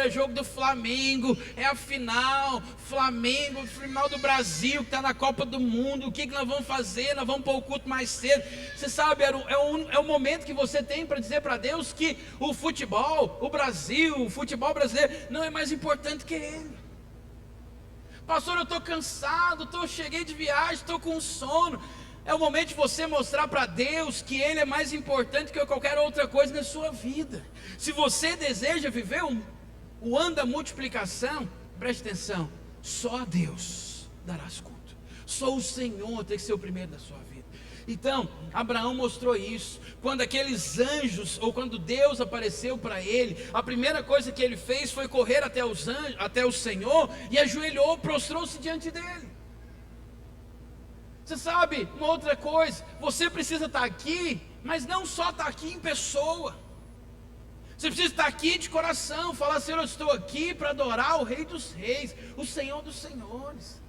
é jogo do Flamengo, é a final, Flamengo, final do Brasil, que está na Copa do Mundo, o que nós vamos fazer? Nós vamos para o culto mais cedo. Você sabe, é o momento que você tem para dizer para Deus que o futebol, o Brasil, o futebol brasileiro, não é mais importante que Ele. Pastor, eu estou cansado, cheguei de viagem, estou com sono. É o momento de você mostrar para Deus que Ele é mais importante que qualquer outra coisa na sua vida. Se você deseja viver o ano da multiplicação, preste atenção, só a Deus darás culto. Só o Senhor tem que ser o primeiro da sua vida. Então, Abraão mostrou isso. Quando aqueles anjos, ou quando Deus apareceu para ele, a primeira coisa que ele fez foi correr até os anjos, até o Senhor, e ajoelhou, prostrou-se diante dele. Você sabe, uma outra coisa, você precisa estar aqui, mas não só estar aqui em pessoa. Você precisa estar aqui de coração, falar: Senhor, eu estou aqui para adorar o Rei dos Reis, o Senhor dos Senhores.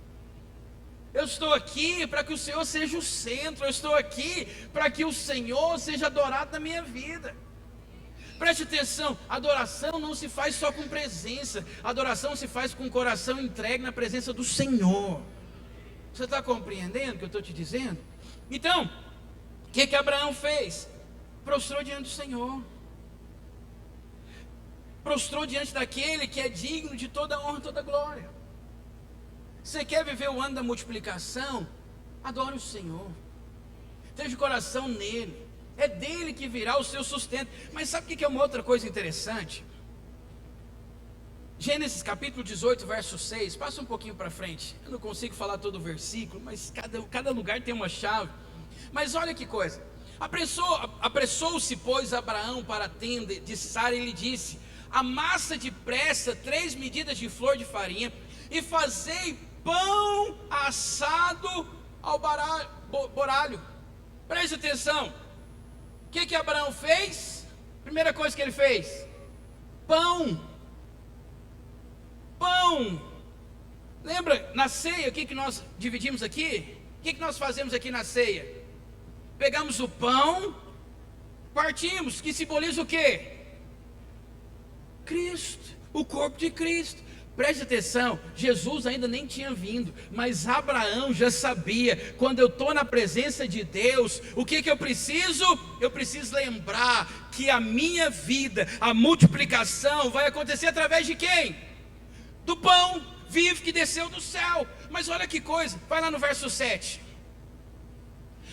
Eu estou aqui para que o Senhor seja o centro. Eu estou aqui para que o Senhor seja adorado na minha vida. Preste atenção, adoração não se faz só com presença. Adoração se faz com o coração entregue na presença do Senhor. Você está compreendendo o que eu estou te dizendo? Então, o que Abraão fez? Prostrou diante do Senhor. Prostrou diante daquele que é digno de toda honra e toda glória. Você quer viver o ano da multiplicação? Adore o Senhor. Esteja o coração nele. É dele que virá o seu sustento. Mas sabe o que é uma outra coisa interessante? Gênesis capítulo 18, verso 6. Passa um pouquinho para frente. Eu não consigo falar todo o versículo, mas cada lugar tem uma chave. Mas olha que coisa. Apressou-se, pois, Abraão para a tenda de Sara e lhe disse: amassa depressa 3 medidas de flor de farinha e fazei pão assado ao boralho. Preste atenção. O que Abraão fez? Primeira coisa que ele fez: pão. Lembra na ceia o que nós dividimos aqui? O que nós fazemos aqui na ceia? Pegamos o pão, partimos, que simboliza o quê? Cristo, o corpo de Cristo. Preste atenção, Jesus ainda nem tinha vindo, mas Abraão já sabia: quando eu estou na presença de Deus, o que eu preciso? Eu preciso lembrar que a minha vida, a multiplicação vai acontecer através de quem? Do pão vivo que desceu do céu. Mas olha que coisa, vai lá no verso 7.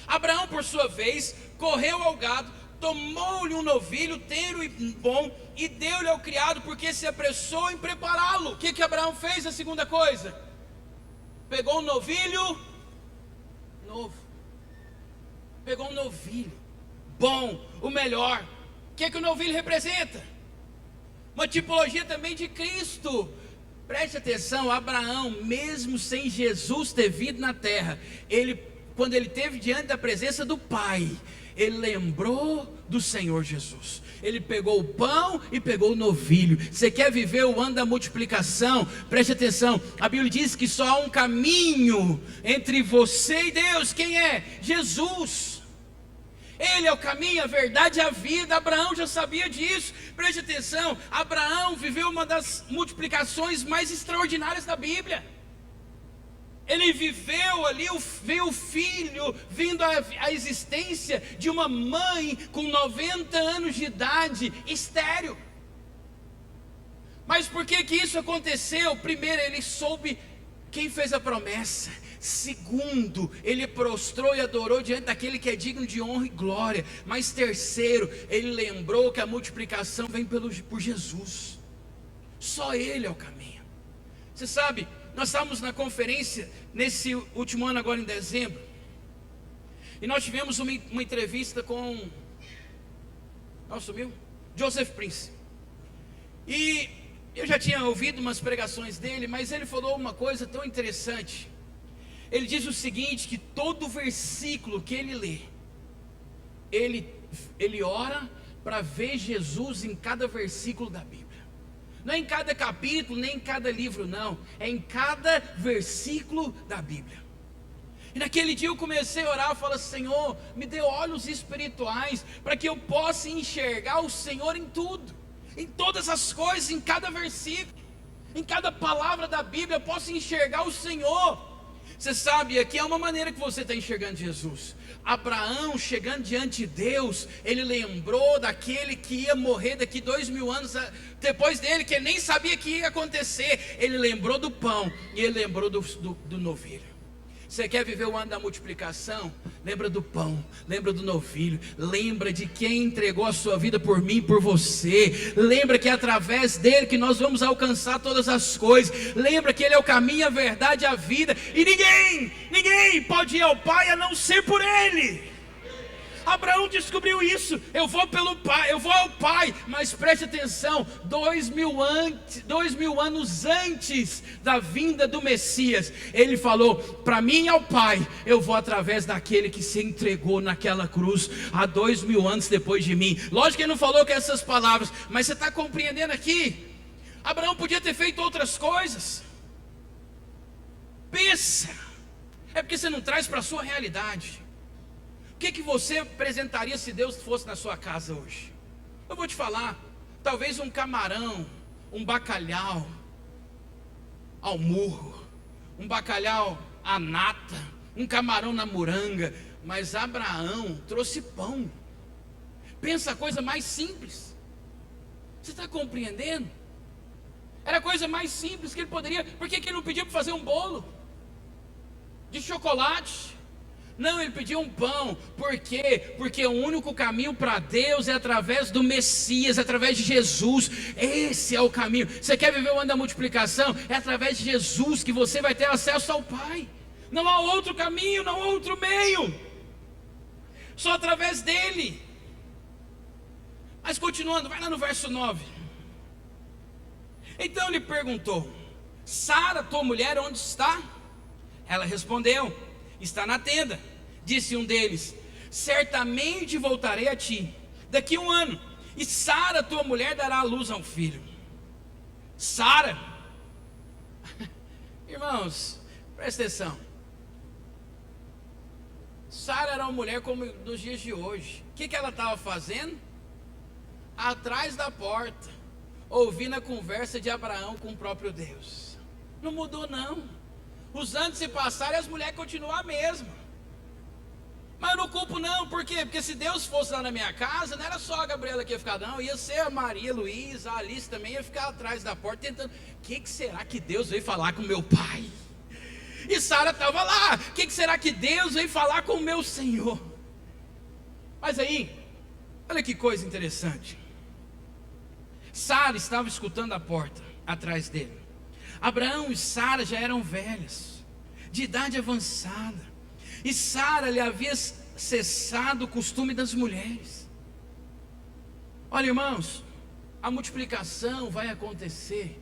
Abraão, por sua vez, correu ao gado, tomou-lhe um novilho tenro e bom, e deu-lhe ao criado, porque se apressou em prepará-lo. O que Abraão fez? A segunda coisa: pegou um novilho novo. Pegou um novilho bom, o melhor. O que o novilho representa? Uma tipologia também de Cristo. Preste atenção, Abraão, mesmo sem Jesus ter vindo na terra, quando ele esteve diante da presença do Pai, ele lembrou do Senhor Jesus. Ele pegou o pão e pegou o novilho. Você quer viver o ano da multiplicação? Preste atenção, a Bíblia diz que só há um caminho entre você e Deus. Quem é? Jesus. Ele é o caminho, a verdade e a vida. Abraão já sabia disso. Preste atenção, Abraão viveu uma das multiplicações mais extraordinárias da Bíblia. Ele viveu ali, veio o filho vindo à existência de uma mãe com 90 anos de idade, estéril. Mas por que isso aconteceu? Primeiro, ele soube quem fez a promessa. Segundo, ele prostrou e adorou diante daquele que é digno de honra e glória. Mas terceiro, ele lembrou que a multiplicação vem por Jesus. Só Ele é o caminho. Você sabe, nós estávamos na conferência nesse último ano, agora em dezembro, e nós tivemos uma entrevista com Joseph Prince. E eu já tinha ouvido umas pregações dele, mas ele falou uma coisa tão interessante. Ele diz o seguinte: que todo versículo que ele lê, ele ora para ver Jesus em cada versículo da Bíblia. Não é em cada capítulo, nem em cada livro, não. É em cada versículo da Bíblia. E naquele dia eu comecei a orar, eu falei: Senhor, me dê olhos espirituais, para que eu possa enxergar o Senhor em tudo. Em todas as coisas, em cada versículo, em cada palavra da Bíblia, eu posso enxergar o Senhor. Você sabe, aqui é uma maneira que você está enxergando Jesus. Abraão, chegando diante de Deus, ele lembrou daquele que ia morrer daqui 2000 anos depois dele, que ele nem sabia que ia acontecer. Ele lembrou do pão e ele lembrou do novilho. Você quer viver o ano da multiplicação? Lembra do pão, lembra do novilho, lembra de quem entregou a sua vida por mim e por você. Lembra que é através dele que nós vamos alcançar todas as coisas. Lembra que ele é o caminho, a verdade e a vida, e ninguém pode ir ao Pai a não ser por ele. Abraão descobriu isso. Eu vou pelo Pai, eu vou ao Pai. Mas preste atenção, 2000 anos antes da vinda do Messias, ele falou: para mim ao Pai, eu vou através daquele que se entregou naquela cruz há 2000 anos depois de mim. Lógico que ele não falou com essas palavras, mas você está compreendendo aqui? Abraão podia ter feito outras coisas. Pensa, é porque você não traz para a sua realidade. O que você apresentaria se Deus fosse na sua casa hoje? Eu vou te falar, talvez um camarão, um bacalhau ao murro, um bacalhau à nata, um camarão na moranga. Mas Abraão trouxe pão. Pensa a coisa mais simples. Você está compreendendo? Era a coisa mais simples que ele poderia. Por que ele não pediu para fazer um bolo de chocolate? Não, ele pediu um pão. Por quê? Porque o único caminho para Deus é através do Messias, através de Jesus. Esse é o caminho. Você quer viver o ano da multiplicação? É através de Jesus que você vai ter acesso ao Pai. Não há outro caminho, não há outro meio. Só através dele. Mas continuando, vai lá no verso 9. Então ele perguntou: Sara, tua mulher, onde está? Ela respondeu: está na tenda. Disse um deles: certamente voltarei a ti daqui 1 ano, e Sara, tua mulher, dará à luz a um filho. Sara, irmãos, presta atenção. Sara era uma mulher como nos dias de hoje. O que ela estava fazendo? Atrás da porta, ouvindo a conversa de Abraão com o próprio Deus. Não mudou não. Os anos se passaram e as mulheres continuam a mesma. Mas eu não culpo não, por quê? Porque se Deus fosse lá na minha casa, não era só a Gabriela que ia ficar não, ia ser a Maria Luísa, a Alice também ia ficar atrás da porta tentando. O que será que Deus veio falar com meu pai? E Sara estava lá. O que será que Deus veio falar com o meu Senhor? Mas aí, olha que coisa interessante. Sara estava escutando a porta atrás dele. Abraão e Sara já eram velhas, de idade avançada, e Sara lhe havia cessado o costume das mulheres. Olha, irmãos, a multiplicação vai acontecer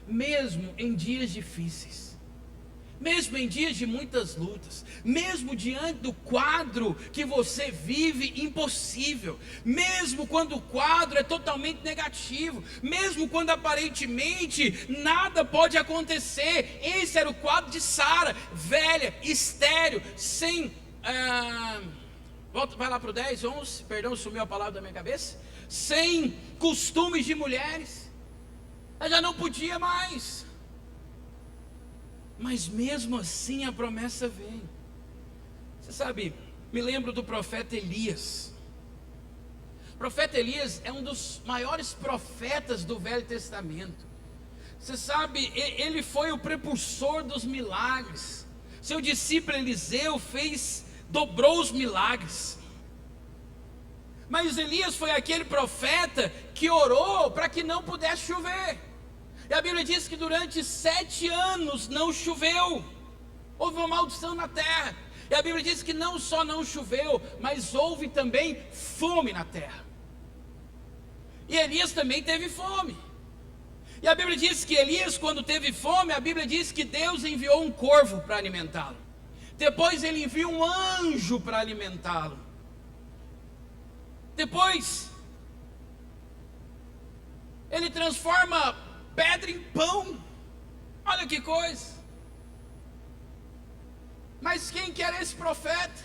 mesmo em dias difíceis, mesmo em dias de muitas lutas, mesmo diante do quadro que você vive impossível, mesmo quando o quadro é totalmente negativo, mesmo quando aparentemente nada pode acontecer. Esse era o quadro de Sara, velha, estéril, sem vai lá para o 10, 11, perdão, sumiu a palavra da minha cabeça. Sem costumes de mulheres, ela já não podia mais. Mas mesmo assim a promessa vem. Você sabe, me lembro do profeta Elias. O profeta Elias é um dos maiores profetas do Velho Testamento. Você sabe, ele foi o prepulsor dos milagres. Seu discípulo Eliseu dobrou os milagres. Mas Elias foi aquele profeta que orou para que não pudesse chover. E a Bíblia diz que durante 7 anos não choveu. Houve uma maldição na terra. E a Bíblia diz que não só não choveu, mas houve também fome na terra. E Elias também teve fome. E a Bíblia diz que Elias, quando teve fome, a Bíblia diz que Deus enviou um corvo para alimentá-lo. Depois ele envia um anjo para alimentá-lo. Depois ele transforma pedra em pão. Olha que coisa. Mas quem que era esse profeta?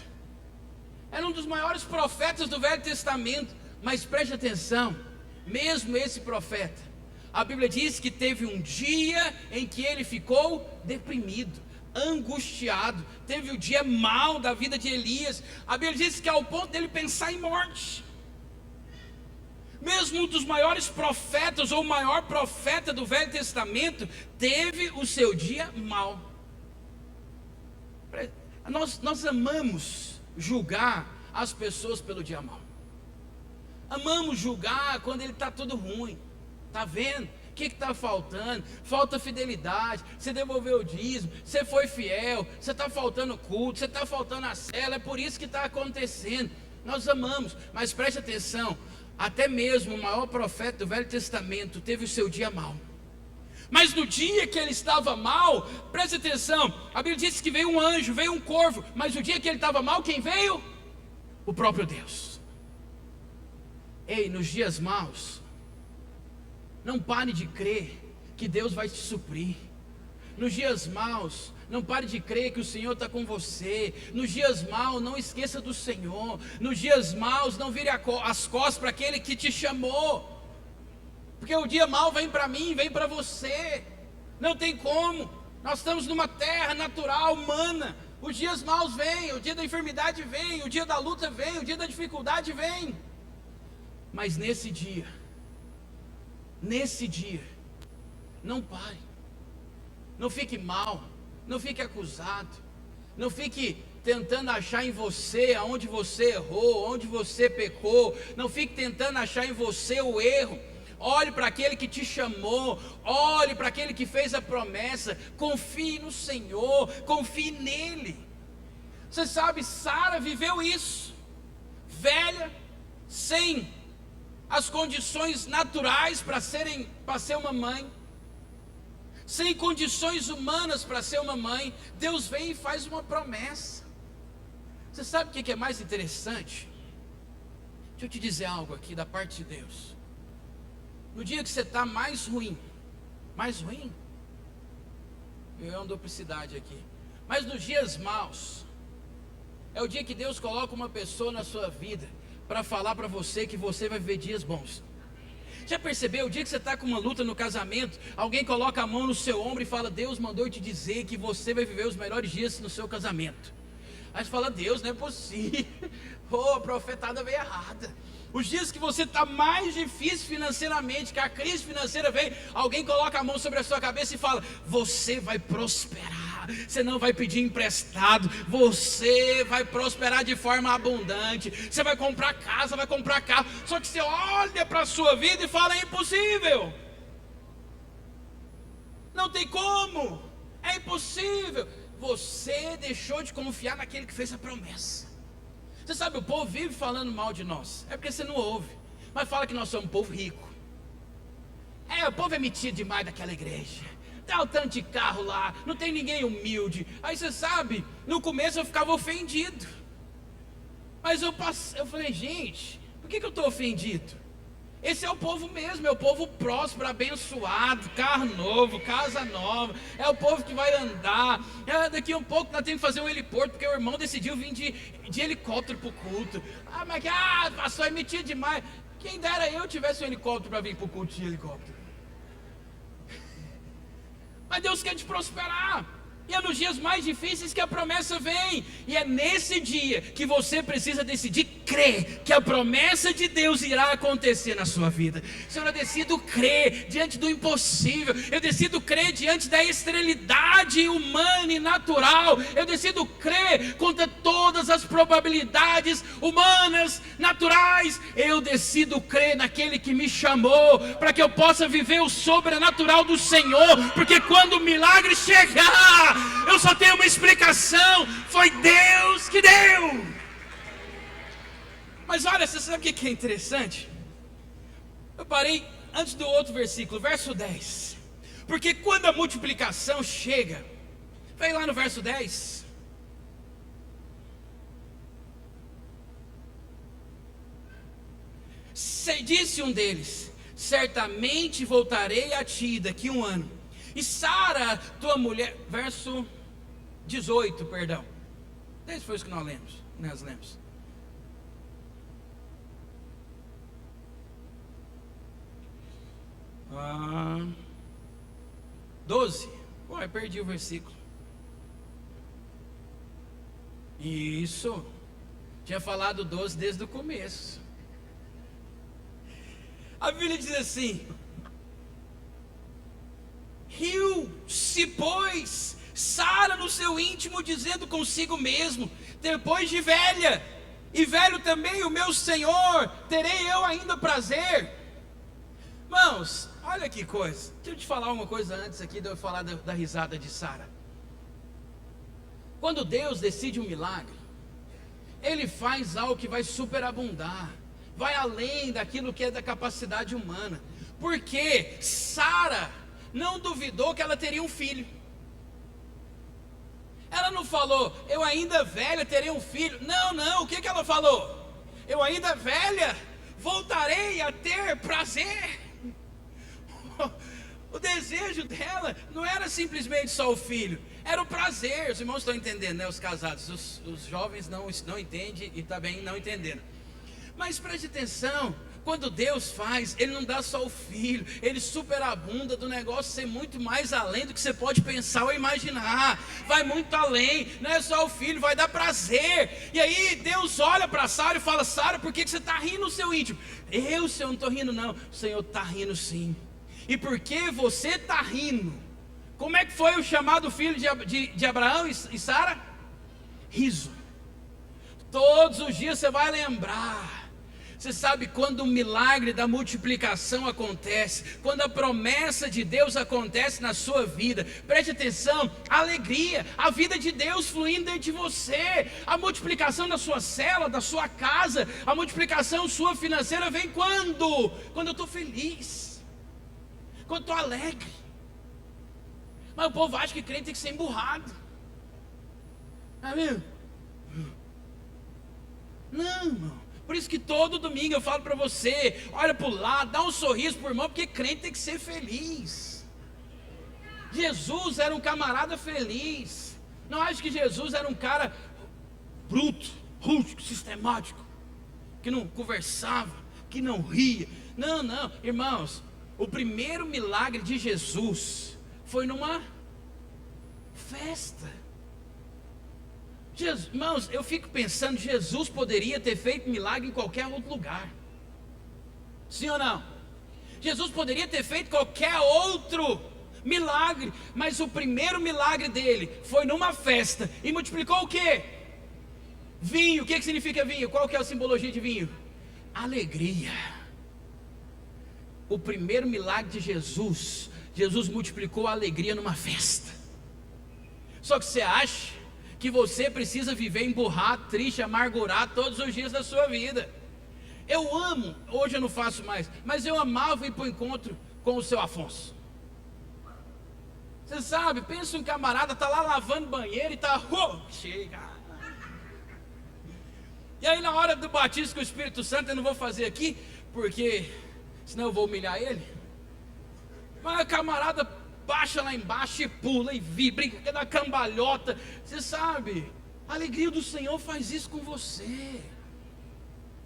Era um dos maiores profetas do Velho Testamento. Mas preste atenção, mesmo esse profeta, a Bíblia diz que teve um dia em que ele ficou deprimido, angustiado. Teve o dia mau da vida de Elias. A Bíblia diz que ao ponto dele pensar em morte. Mesmo um dos maiores profetas, ou o maior profeta do Velho Testamento, teve o seu dia mau. Nós amamos julgar as pessoas pelo dia mau. Amamos julgar quando ele está tudo ruim. Está vendo? O que está faltando? Falta fidelidade. Você devolveu o dízimo, você foi fiel, você está faltando culto, você está faltando a cela. É por isso que está acontecendo. Nós amamos, mas preste atenção. Até mesmo o maior profeta do Velho Testamento teve o seu dia mau. Mas no dia que ele estava mal, preste atenção, a Bíblia diz que veio um anjo, veio um corvo. Mas no dia que ele estava mal, quem veio? O próprio Deus. Ei, nos dias maus, não pare de crer que Deus vai te suprir. Nos dias maus, não pare de crer que o Senhor está com você. Nos dias maus, não esqueça do Senhor. Nos dias maus, não vire as costas para aquele que te chamou. Porque o dia mau vem para mim, vem para você. Não tem como. Nós estamos numa terra natural, humana. Os dias maus vêm, o dia da enfermidade vem, o dia da luta vem, o dia da dificuldade vem. Mas nesse dia, não pare. Não fique mal, não fique acusado, não fique tentando achar em você aonde você errou, onde você pecou. Não fique tentando achar em você o erro. Olhe para aquele que te chamou, olhe para aquele que fez a promessa. Confie no Senhor, confie nele. Você sabe, Sara viveu isso, velha, sem as condições naturais para ser uma mãe, sem condições humanas para ser uma mãe. Deus vem e faz uma promessa. Você sabe o que é mais interessante? Deixa eu te dizer algo aqui da parte de Deus. No dia que você está mais ruim, eu ando duplicidade aqui, mas nos dias maus, é o dia que Deus coloca uma pessoa na sua vida para falar para você que você vai viver dias bons. Já percebeu? O dia que você está com uma luta no casamento, alguém coloca a mão no seu ombro e fala: Deus mandou te dizer que você vai viver os melhores dias no seu casamento. Aí você fala: Deus, não é possível. A profetada veio errada. Os dias que você está mais difícil financeiramente, que a crise financeira vem, alguém coloca a mão sobre a sua cabeça e fala: você vai prosperar, você não vai pedir emprestado, você vai prosperar de forma abundante, você vai comprar casa, vai comprar carro. Só que você olha para a sua vida e fala: é impossível, não tem como, é impossível. Você deixou de confiar naquele que fez a promessa. Você sabe, o povo vive falando mal de nós, é porque você não ouve, mas fala que nós somos um povo rico. O povo é metido demais daquela igreja, dá o tanto de carro lá, não tem ninguém humilde. Aí você sabe, no começo eu ficava ofendido, mas eu falei: gente, por que eu estou ofendido? Esse é o povo mesmo, é o povo próspero, abençoado, carro novo, casa nova, é o povo que vai andar. Daqui a um pouco nós temos que fazer um heliporto, porque o irmão decidiu vir de helicóptero para o culto. Pastor, é metido demais. Quem dera eu tivesse um helicóptero para vir para o culto de helicóptero. Mas Deus quer te prosperar. E é nos dias mais difíceis que a promessa vem. E é nesse dia que você precisa decidir crer que a promessa de Deus irá acontecer na sua vida. Senhor, eu decido crer diante do impossível. Eu decido crer diante da esterilidade humana e natural. Eu decido crer contra todas as probabilidades humanas, naturais. Eu decido crer naquele que me chamou, para que eu possa viver o sobrenatural do Senhor. Porque quando o milagre chegar, eu só tenho uma explicação: foi Deus que deu. Mas olha, você sabe o que é interessante? Eu parei antes do outro versículo, verso 10. Porque quando a multiplicação chega, vem lá no verso 10. Disse um deles: certamente voltarei a ti daqui a um ano, e Sara, tua mulher, verso 18, perdão. Esse foi isso que nós lemos. 12. Ué, perdi o versículo. Isso. Tinha falado 12 desde o começo. A Bíblia diz assim: riu-se, pois, Sara no seu íntimo, dizendo consigo mesmo: depois de velha, e velho também o meu Senhor, terei eu ainda prazer? Irmãos, olha que coisa. Deixa eu te falar uma coisa antes aqui de eu falar da risada de Sara. Quando Deus decide um milagre, Ele faz algo que vai superabundar, vai além daquilo que é da capacidade humana. Porque Sara não duvidou que ela teria um filho. Ela não falou: eu ainda velha terei um filho. Não, o que ela falou? Eu ainda velha voltarei a ter prazer. O desejo dela não era simplesmente só o filho, era o prazer. Os irmãos estão entendendo, né? Os casados, os jovens não entendem e também não entendendo. Mas preste atenção, quando Deus faz, Ele não dá só o filho, Ele superabunda do negócio ser muito mais além do que você pode pensar ou imaginar. Vai muito além, não é só o filho, vai dar prazer. E aí Deus olha para Sara e fala: Sara, por que você está rindo no seu íntimo? Senhor, não estou rindo não. O Senhor está rindo sim. E porque você está rindo, como é que foi o chamado filho de Abraão e Sara? Riso. Todos os dias você vai lembrar. Você sabe, quando o milagre da multiplicação acontece, quando a promessa de Deus acontece na sua vida, preste atenção, a alegria, a vida de Deus fluindo dentro de você, a multiplicação da sua célula, da sua casa, a multiplicação sua financeira vem quando? Quando eu estou feliz, quando eu estou alegre. Mas o povo acha que crente tem que ser emburrado. Amém? Não, irmão. Por isso que todo domingo eu falo para você: olha para o lado, dá um sorriso para o irmão, porque crente tem que ser feliz. Jesus era um camarada feliz. Não acho que Jesus era um cara bruto, rústico, sistemático, que não conversava, que não ria. Não, irmãos, o primeiro milagre de Jesus foi numa festa. Irmãos, eu fico pensando, Jesus poderia ter feito milagre em qualquer outro lugar. Sim ou não? Jesus poderia ter feito qualquer outro milagre, mas o primeiro milagre dele foi numa festa. E multiplicou o quê? Vinho. O que significa vinho? Qual que é a simbologia de vinho? Alegria. O primeiro milagre de Jesus multiplicou a alegria numa festa. Só que você acha que você precisa viver emburrado, triste, amargurado todos os dias da sua vida? Eu amo, hoje eu não faço mais, mas eu amava ir para o encontro com o seu Afonso. Você sabe, pensa um camarada, está lá lavando banheiro e está, chega. E aí na hora do batismo com o Espírito Santo, eu não vou fazer aqui, porque senão eu vou humilhar ele. Mas o camarada baixa lá embaixo e pula e vibra, e dá cambalhota. Você sabe, a alegria do Senhor faz isso com você.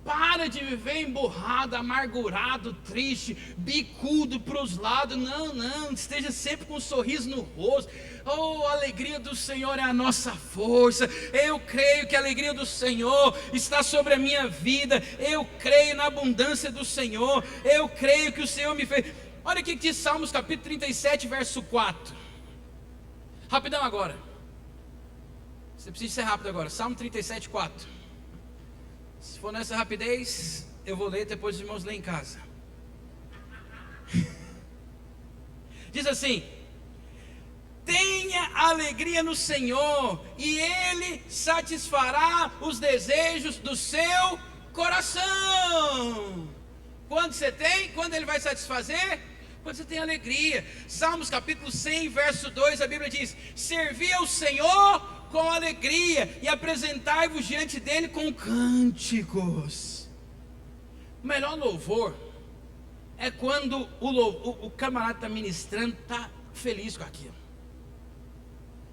Para de viver emburrado, amargurado, triste, bicudo para os lados. Não, esteja sempre com um sorriso no rosto. Oh, a alegria do Senhor é a nossa força. Eu creio que a alegria do Senhor está sobre a minha vida. Eu creio na abundância do Senhor. Eu creio que o Senhor me fez. Olha o que diz Salmos capítulo 37, verso 4. Rapidão agora. Você precisa ser rápido agora. Salmo 37, 4. Se for nessa rapidez, eu vou ler, depois os irmãos lêem em casa. Diz assim: tenha alegria no Senhor, e Ele satisfará os desejos do seu coração. Quando você tem? Quando Ele vai satisfazer? Quando você tem alegria. Salmos capítulo 100, verso 2, a Bíblia diz: servi ao Senhor com alegria e apresentai-vos diante dele com cânticos. O melhor louvor é quando o camarada está ministrando, está feliz com aquilo,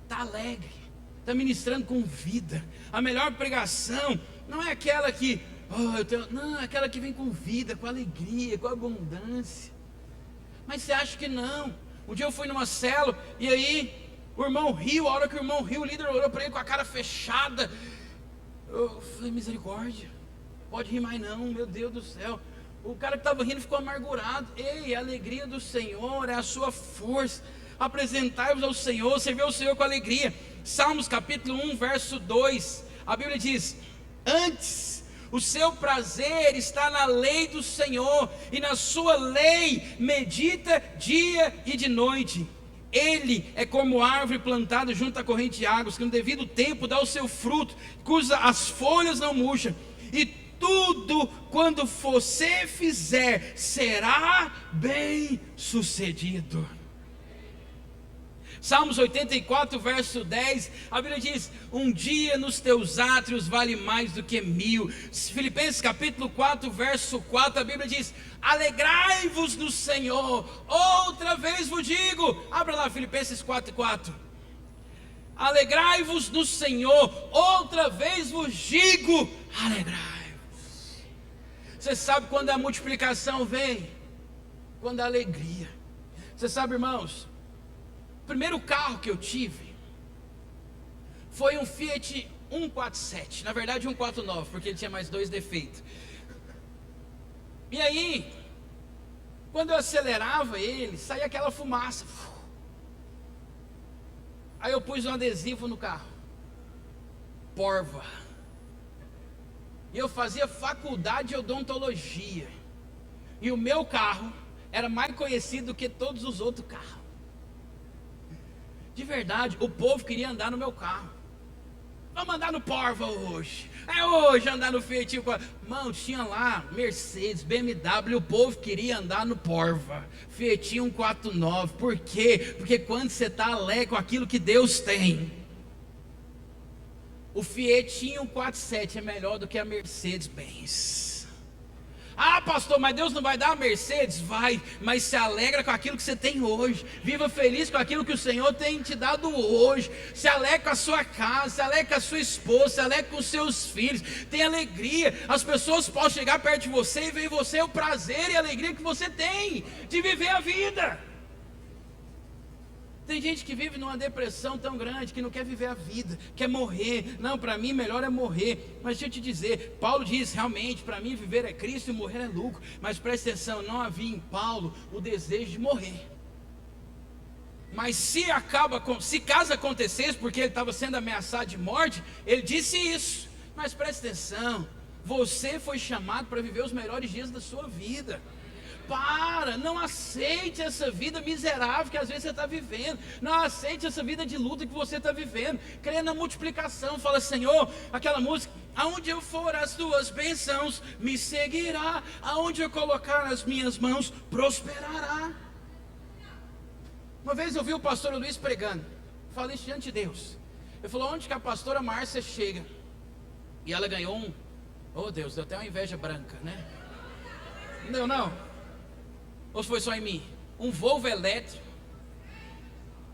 está alegre, está ministrando com vida. A melhor pregação não é aquela que não, é aquela que vem com vida, com alegria, com abundância. Mas você acha que não? Um dia eu fui numa célula, e aí o irmão riu. A hora que o irmão riu, o líder olhou para ele com a cara fechada. Eu falei, misericórdia, pode rir mais não, meu Deus do céu. O cara que estava rindo ficou amargurado. Ei, a alegria do Senhor é a sua força. Apresentai-vos ao Senhor, servir ao Senhor com alegria. Salmos capítulo 1, verso 2, a Bíblia diz: antes o seu prazer está na lei do Senhor, e na sua lei medita dia e de noite. Ele é como árvore plantada junto à corrente de águas, que no devido tempo dá o seu fruto, cuja as folhas não murcham, e tudo quando você fizer será bem sucedido. Salmos 84, verso 10, a Bíblia diz: um dia nos teus átrios vale mais do que 1000. Filipenses capítulo 4, verso 4, a Bíblia diz: alegrai-vos no Senhor, outra vez vos digo. Abra lá Filipenses 4, 4. Alegrai-vos no Senhor, outra vez vos digo, alegrai-vos. Você sabe quando a multiplicação vem? Quando a alegria. Você sabe, irmãos, o primeiro carro que eu tive foi um Fiat 147, na verdade 149, porque ele tinha mais 2 defeitos. E aí, quando eu acelerava ele, saía aquela fumaça. Aí eu pus um adesivo no carro, Porva. E eu fazia faculdade de odontologia, e o meu carro era mais conhecido do que todos os outros carros. De verdade, o povo queria andar no meu carro. Vamos andar no Porva hoje. É hoje andar no Fiat. Mano, tinha lá Mercedes, BMW, o povo queria andar no Porva, Fiat 149. Por quê? Porque quando você está alegre com aquilo que Deus tem, o Fiat 147 é melhor do que a Mercedes-Benz. Ah, pastor, mas Deus não vai dar a Mercedes? Vai, mas se alegra com aquilo que você tem hoje. Viva feliz com aquilo que o Senhor tem te dado hoje. Se alegra com a sua casa, se alegra com a sua esposa, se alegra com os seus filhos. Tem alegria. As pessoas podem chegar perto de você e ver em você o prazer e a alegria que você tem de viver a vida. Tem gente que vive numa depressão tão grande que não quer viver a vida, quer morrer. Não, para mim melhor é morrer. Mas deixa eu te dizer, Paulo diz realmente, para mim viver é Cristo e morrer é lucro. Mas presta atenção, não havia em Paulo o desejo de morrer. Mas se caso acontecesse, porque ele estava sendo ameaçado de morte, ele disse isso. Mas presta atenção, você foi chamado para viver os melhores dias da sua vida. Não aceite essa vida miserável que às vezes você está vivendo. Não aceite essa vida de luta que você está vivendo. Creia na multiplicação. Fala, Senhor, aquela música: aonde eu for as tuas bênçãos me seguirá, aonde eu colocar as minhas mãos prosperará. Uma vez eu vi o pastor Luiz pregando, falei isso diante de Deus. Ele falou: onde que a pastora Márcia chega? E ela ganhou oh Deus, deu até uma inveja branca, né? Não. Ou foi só em mim? Um Volvo elétrico.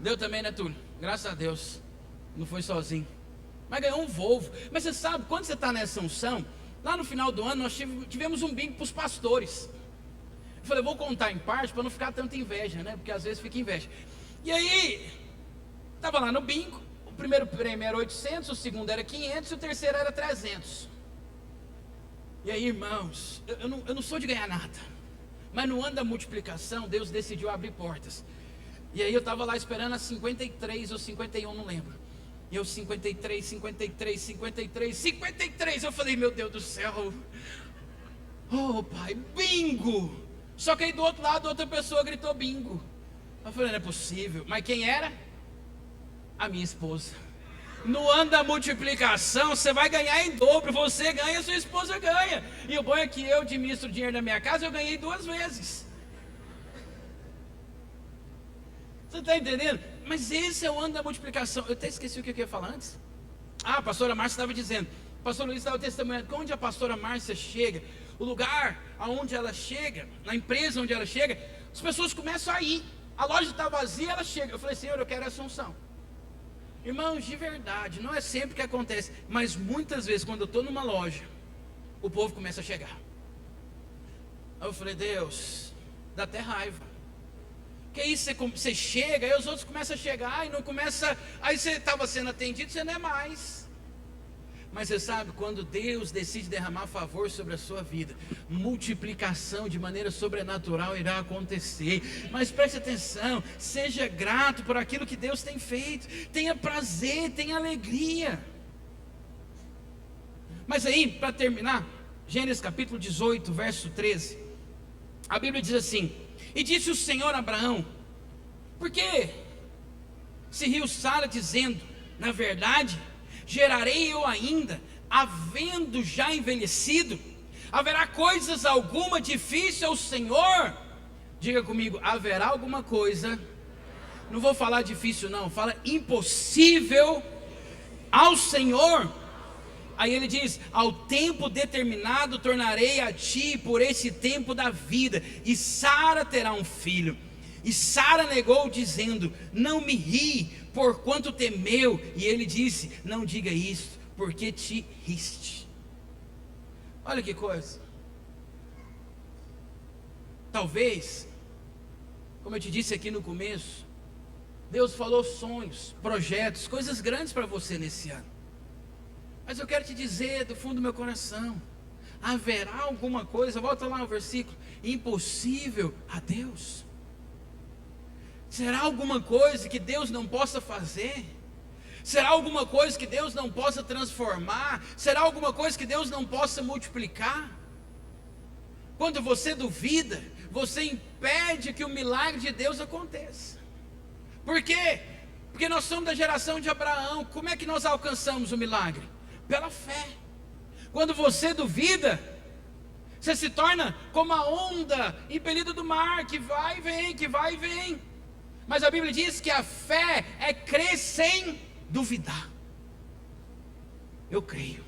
Deu também, né, Túlio? Graças a Deus. Não foi sozinho. Mas ganhou um Volvo. Mas você sabe, quando você está nessa unção, lá no final do ano nós tivemos um bingo para os pastores. Eu falei, vou contar em parte para não ficar tanta inveja, né? Porque às vezes fica inveja. E aí, estava lá no bingo. O primeiro prêmio era 800, o segundo era 500 e o terceiro era 300. E aí, irmãos, eu não sou de ganhar nada. Mas no ano da multiplicação, Deus decidiu abrir portas. E aí eu estava lá esperando a 53 ou 51, não lembro. E eu 53, 53, 53, 53. Eu falei, meu Deus do céu. Oh pai, bingo. Só que aí do outro lado outra pessoa gritou bingo. Eu falei, não é possível. Mas quem era? A minha esposa. No ano da multiplicação, você vai ganhar em dobro. Você ganha, sua esposa ganha. E o bom é que eu administro o dinheiro da minha casa, eu ganhei 2 vezes. Você está entendendo? Mas esse é o ano da multiplicação. Eu até esqueci o que eu ia falar antes. A pastora Márcia estava dizendo, o pastor Luiz estava testemunhando, onde a pastora Márcia chega, o lugar aonde ela chega, na empresa onde ela chega, as pessoas começam a ir. A loja está vazia, ela chega. Eu falei, Senhor, eu quero essa unção. Irmãos, de verdade, não é sempre que acontece, mas muitas vezes quando eu estou numa loja, o povo começa a chegar. Aí eu falei, Deus, dá até raiva. Que aí você chega, aí os outros começam a chegar e não começa. Aí você estava sendo atendido, você não é mais. Mas você sabe, quando Deus decide derramar favor sobre a sua vida, multiplicação de maneira sobrenatural irá acontecer. Mas preste atenção, seja grato por aquilo que Deus tem feito, tenha prazer, tenha alegria. Mas aí, para terminar, Gênesis capítulo 18, verso 13, a Bíblia diz assim: e disse o Senhor a Abraão: por que se riu Sara, dizendo, na verdade, gerarei eu ainda, havendo já envelhecido? Haverá coisas alguma difícil ao Senhor? Diga comigo, haverá alguma coisa, não vou falar difícil não, fala impossível ao Senhor? Aí ele diz: ao tempo determinado tornarei a ti por esse tempo da vida, e Sara terá um filho. E Sara negou, dizendo: não me ri, porquanto temeu. E ele disse: não diga isso, porque te riste. Olha que coisa. Talvez, como eu te disse aqui no começo, Deus falou sonhos, projetos, coisas grandes para você nesse ano. Mas eu quero te dizer do fundo do meu coração: haverá alguma coisa, volta lá no versículo, impossível a Deus? Será alguma coisa que Deus não possa fazer? Será alguma coisa que Deus não possa transformar? Será alguma coisa que Deus não possa multiplicar? Quando você duvida, você impede que o milagre de Deus aconteça. Por quê? Porque nós somos da geração de Abraão. Como é que nós alcançamos o milagre? Pela fé. Quando você duvida, você se torna como a onda impelida do mar, que vai e vem, que vai e vem. Mas a Bíblia diz que a fé é crer sem duvidar. Eu creio,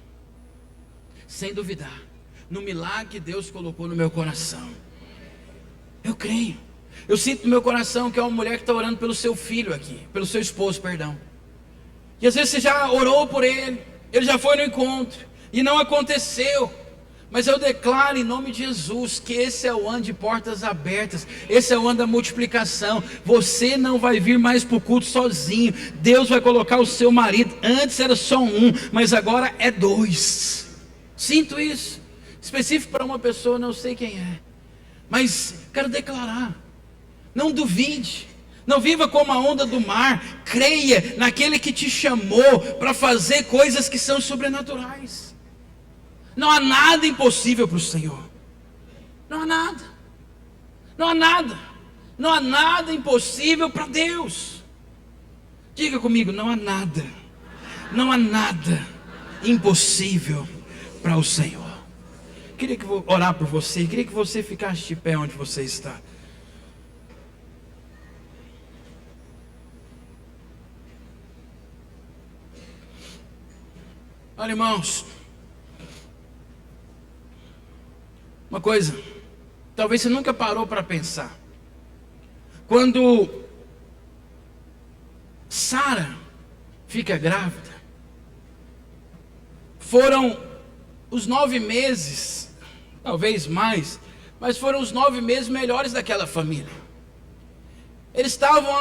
sem duvidar, no milagre que Deus colocou no meu coração. Eu creio. Eu sinto no meu coração que é uma mulher que está orando pelo seu filho aqui, pelo seu esposo, perdão. E às vezes você já orou por ele, ele já foi no encontro e não aconteceu. Mas eu declaro em nome de Jesus que esse é o ano de portas abertas, esse é o ano da multiplicação. Você não vai vir mais para o culto sozinho. Deus vai colocar o seu marido. Antes era só um, mas agora é 2. Sinto isso. Específico para uma pessoa, não sei quem é, mas quero declarar: não duvide, não viva como a onda do mar. Creia naquele que te chamou para fazer coisas que são sobrenaturais. Não há nada impossível para o Senhor. Não há nada. Não há nada. Não há nada impossível para Deus. Diga comigo: não há nada. Não há nada impossível para o Senhor. Queria que eu vou orar por você. Queria que você ficasse de pé onde você está. Olha, irmãos, uma coisa, talvez você nunca parou para pensar. Quando Sara fica grávida, foram os 9 meses, talvez mais, mas foram os 9 meses melhores daquela família. Eles estavam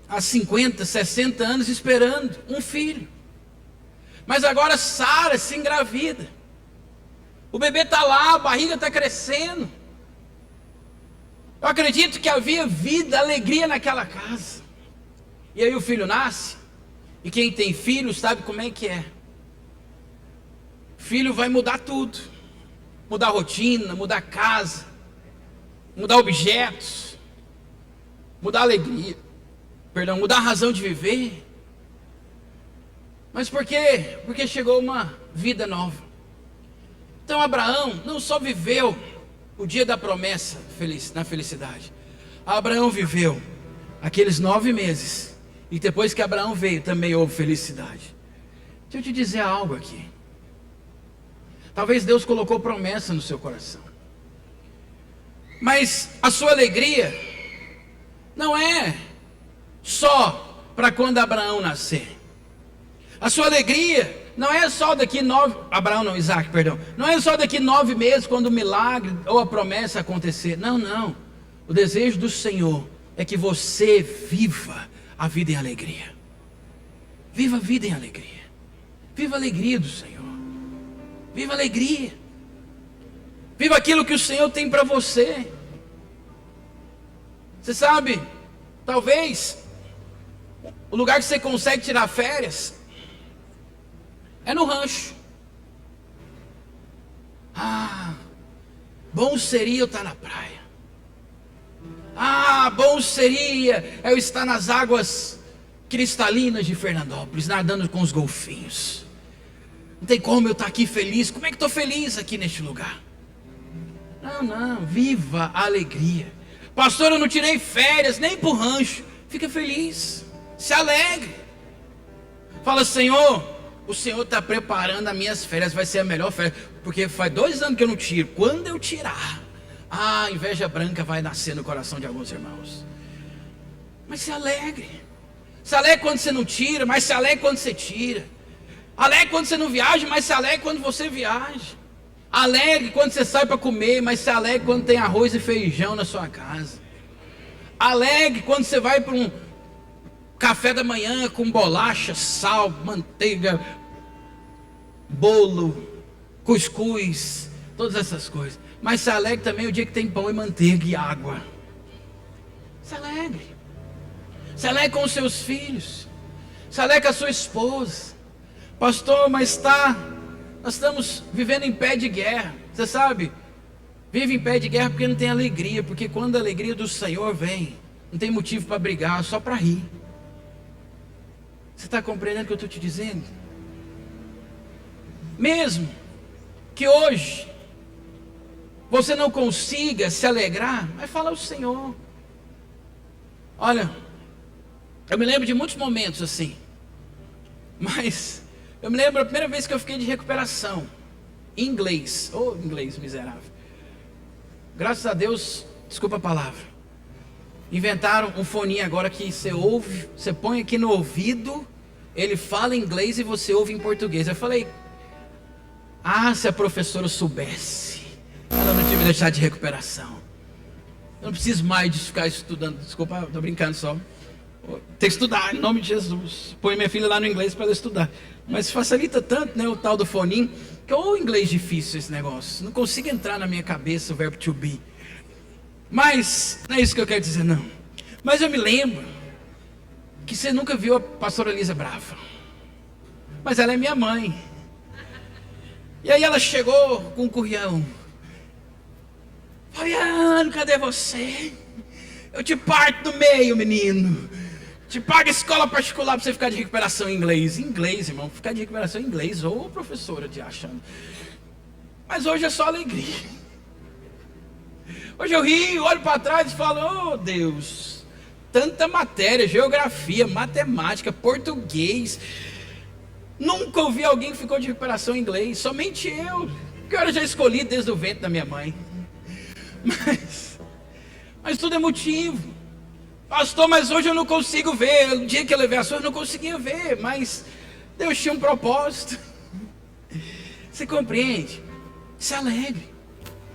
há 50, 60 anos esperando um filho. Mas agora Sara se engravida. O bebê está lá, a barriga está crescendo. Eu acredito que havia vida, alegria naquela casa. E aí o filho nasce. E quem tem filho sabe como é que é. Filho vai mudar tudo. Mudar a rotina, mudar a casa, mudar objetos, mudar a alegria. Mudar a razão de viver. Mas por quê? Porque chegou uma vida nova. Então Abraão não só viveu o dia da promessa na felicidade. Abraão viveu aqueles 9 meses. E depois que Abraão veio, também houve felicidade. Deixa eu te dizer algo aqui. Talvez Deus colocou promessa no seu coração. Mas a sua alegria não é só para quando Abraão nascer. A sua alegria não é só daqui Isaac, perdão. Não é só daqui 9 meses quando o milagre ou a promessa acontecer. Não. O desejo do Senhor é que você viva a vida em alegria. Viva a vida em alegria. Viva a alegria do Senhor. Viva a alegria. Viva aquilo que o Senhor tem para você. Você sabe, talvez o lugar que você consegue tirar férias é no rancho. Bom seria eu estar na praia. Bom seria eu estar nas águas cristalinas de Fernandópolis, nadando com os golfinhos. Não tem como eu estar aqui feliz. Como é que estou feliz aqui neste lugar? Não, viva a alegria. Pastor, eu não tirei férias nem para o rancho. Fica feliz, se alegre. Fala, Senhor, o Senhor está preparando as minhas férias. Vai ser a melhor férias, porque faz 2 anos que eu não tiro. Quando eu tirar, a inveja branca vai nascer no coração de alguns irmãos. Mas se alegre. Se alegre quando você não tira, mas se alegre quando você tira. Alegre quando você não viaja, mas se alegre quando você viaja. Alegre quando você sai para comer, mas se alegre quando tem arroz e feijão na sua casa. Alegre quando você vai para um café da manhã com bolacha, sal, manteiga, bolo, cuscuz, todas essas coisas. Mas se alegre também o dia que tem pão e manteiga e água. Se alegre. Se alegre com os seus filhos. Se alegre com a sua esposa. Pastor, mas nós estamos vivendo em pé de guerra. Você sabe, vive em pé de guerra porque não tem alegria. Porque quando a alegria do Senhor vem, não tem motivo para brigar, só para rir. Você está compreendendo o que eu estou te dizendo? Mesmo que hoje você não consiga se alegrar, mas fala ao Senhor. Olha, eu me lembro de muitos momentos assim. Mas eu me lembro a primeira vez que eu fiquei de recuperação em inglês. Inglês miserável. Graças a Deus, desculpa a palavra, inventaram um foninho agora que você ouve, você põe aqui no ouvido, ele fala em inglês e você ouve em português. Eu falei, se a professora soubesse, ela não tinha me deixado de recuperação. Eu não preciso mais de ficar estudando. Desculpa, estou brincando só. Tem que estudar em nome de Jesus. Põe minha filha lá no inglês para ela estudar. Mas facilita tanto, né, o tal do foninho, que o inglês difícil esse negócio. Não consigo entrar na minha cabeça o verbo to be. Mas não é isso que eu quero dizer, não. Mas eu me lembro que você nunca viu a pastora Elisa brava. Mas ela é minha mãe. E aí ela chegou com um currião. Fabiano, cadê você? Eu te parto no meio, menino. Te pago escola particular para você ficar de recuperação em inglês. Inglês, irmão, ficar de recuperação em inglês. Ou professora te achando. Mas hoje é só alegria. Hoje eu rio, olho para trás e falo, Deus, tanta matéria, geografia, matemática, português. Nunca ouvi alguém que ficou de recuperação em inglês. Somente eu. Que eu já escolhi desde o ventre da minha mãe. Mas tudo é motivo. Pastor, mas hoje eu não consigo ver. O dia que eu levei a sua eu não conseguia ver. Mas Deus tinha um propósito. Você compreende? Se alegre.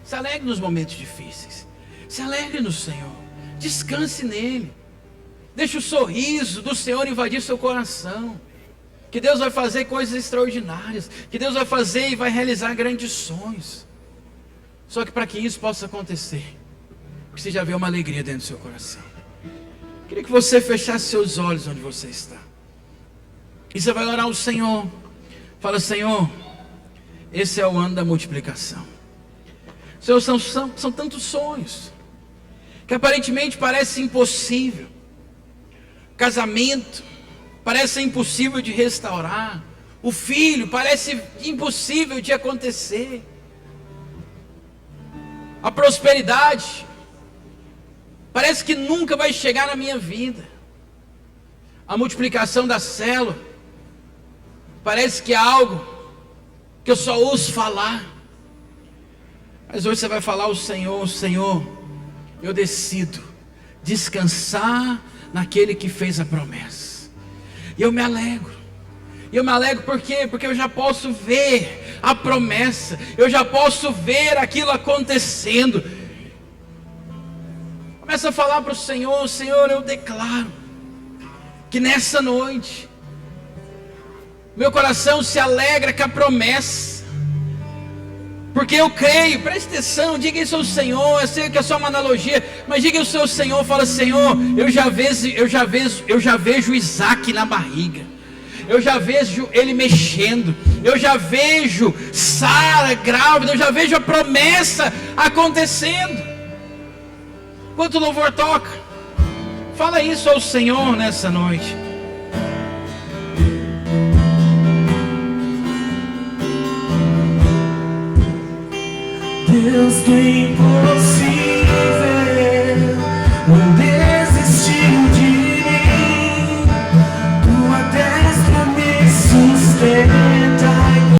Se alegre nos momentos difíceis. Se alegre no Senhor. Descanse nele. Deixe o sorriso do Senhor invadir seu coração. Que Deus vai fazer coisas extraordinárias. Que Deus vai fazer e vai realizar grandes sonhos. Só que para que isso possa acontecer, precisa haver uma alegria dentro do seu coração. Queria que você fechasse seus olhos onde você está. E você vai orar ao Senhor. Fala, Senhor, esse é o ano da multiplicação. Senhor, são tantos sonhos que aparentemente parece impossível. Casamento parece impossível de restaurar. O filho parece impossível de acontecer. A prosperidade parece que nunca vai chegar na minha vida. A multiplicação da célula parece que é algo que eu só ouço falar. Mas hoje você vai falar ao Senhor, Senhor, eu decido descansar naquele que fez a promessa. E eu me alegro. E eu me alegro por quê? Porque eu já posso ver a promessa. Eu já posso ver aquilo acontecendo. Começa a falar para o Senhor: Senhor, eu declaro que nessa noite meu coração se alegra com a promessa, porque eu creio. Preste atenção, diga isso ao Senhor. Eu sei que é só uma analogia, mas diga isso ao Senhor. Fala: Senhor, eu já vejo Isaac na barriga, eu já vejo ele mexendo, eu já vejo Sara grávida, eu já vejo a promessa acontecendo. Enquanto o louvor toca, fala isso ao Senhor nessa noite. Deus do impossível,